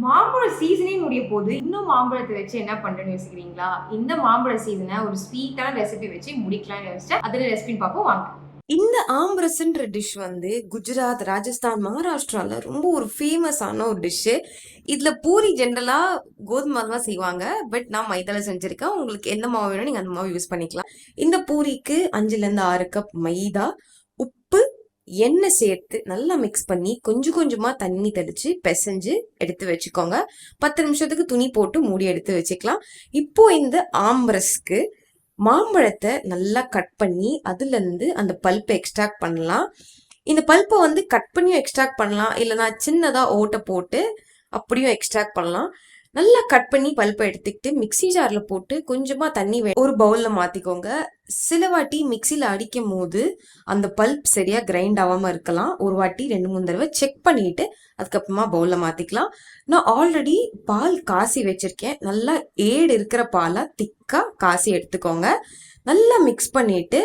மாம்பழ சீசனே முடிய போது இன்னும் மாம்பழத்தை வச்சு என்ன பண்றேன்னு யோசிக்கிறீங்களா? இந்த மாம்பழ சீசனை ஒரு ஸ்வீட்டான ரெசிபி வச்சு முடிக்கலாம்னு யோசிச்சா அதுல ரெசிபின்னு பார்ப்போம் வாங்க. இந்த ஆம்ரஸ்ன்ற டிஷ் வந்து குஜராத், ராஜஸ்தான், மகாராஷ்டிரால ரொம்ப ஒரு ஃபேமஸான ஒரு டிஷ்ஷு. இதுல பூரி ஜென்ரலா கோதுமை தான் செய்வாங்க. பட் நான் மைதால செஞ்சிருக்கேன். உங்களுக்கு எந்த மாவு வேணும் நீங்க அந்த மாவு யூஸ் பண்ணிக்கலாம். இந்த பூரிக்கு 5ல இருந்து 6 கப் மைதா, உப்பு, எண்ணெய் சேர்த்து நல்லா மிக்ஸ் பண்ணி கொஞ்சம் கொஞ்சமா தண்ணி தெளிச்சு பிசைஞ்சு எடுத்து வச்சுக்கோங்க. 10 நிமிஷத்துக்கு துணி போட்டு மூடி எடுத்து வச்சுக்கலாம். இப்போ இந்த ஆம்ரஸ்க்கு மாம்பழத்தை நல்லா கட் பண்ணி அதுல இருந்து அந்த பல்ப்பை எக்ஸ்ட்ராக்ட் பண்ணலாம். இந்த பல்ப்பை வந்து கட் பண்ணியும் எக்ஸ்ட்ராக்ட் பண்ணலாம், இல்லைனா சின்னதா ஓட்டை போட்டு அப்படியும் எக்ஸ்ட்ராக்ட் பண்ணலாம். நல்லா கட் பண்ணி பல்ப்பை எடுத்துக்கிட்டு மிக்சி ஜார்ல போட்டு கொஞ்சமா தண்ணி ஒரு பவுல்ல மாத்திக்கோங்க. சில வாட்டி மிக்சியில அடிக்கும் போது அந்த பல்ப் சரியா கிரைண்ட் ஆகாம இருக்கலாம். ஒரு வாட்டி 2-3 தடவை செக் பண்ணிட்டு அதுக்கப்புறமா பவுல்ல மாத்திக்கலாம். நான் ஆல்ரெடி பால் காசி வச்சிருக்கேன். நல்லா ஏடு இருக்கிற பாலா திக்கா காசி எடுத்துக்கோங்க. நல்லா மிக்ஸ் பண்ணிட்டு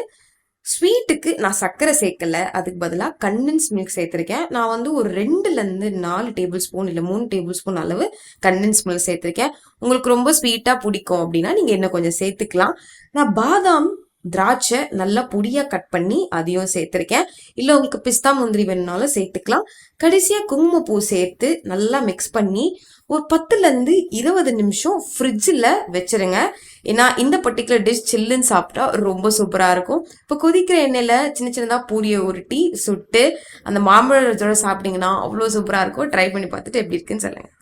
ஸ்வீட்டுக்கு நான் சர்க்கரை சேர்க்கல, அதுக்கு பதிலாக கண்டென்ஸ் மில்க் சேர்த்துருக்கேன். நான் வந்து ஒரு 2-4 டேபிள் ஸ்பூன் இல்லை 3 டேபிள் ஸ்பூன் அளவு கண்டென்ஸ் மில்க் சேர்த்துருக்கேன். உங்களுக்கு ரொம்ப ஸ்வீட்டாக பிடிக்கும் அப்படின்னா நீங்கள் என்ன கொஞ்சம் சேர்த்துக்கலாம். நான் பாதாம், திராட்சை நல்லா பொடியாக கட் பண்ணி அதையும் சேர்த்துருக்கேன். இல்லை உங்களுக்கு பிஸ்தா முந்திரி வேணும்னாலும் சேர்த்துக்கலாம். கடைசியாக குங்குமப்பூ சேர்த்து நல்லா மிக்ஸ் பண்ணி ஒரு 10-20 நிமிஷம் ஃப்ரிட்ஜில் வச்சிருங்க. ஏன்னா இந்த பர்டிகுலர் டிஷ் சில்லுன்னு சாப்பிட்டா ரொம்ப சூப்பராக இருக்கும். இப்போ கொதிக்கிற எண்ணெயில் சின்ன சின்னதாக பூரியை உருட்டி சுட்டு அந்த மாம்பழத்தோட சாப்பிட்டீங்கன்னா அவ்வளோ சூப்பராக இருக்கும். ட்ரை பண்ணி பார்த்துட்டு எப்படி இருக்குன்னு சொல்லுங்கள்.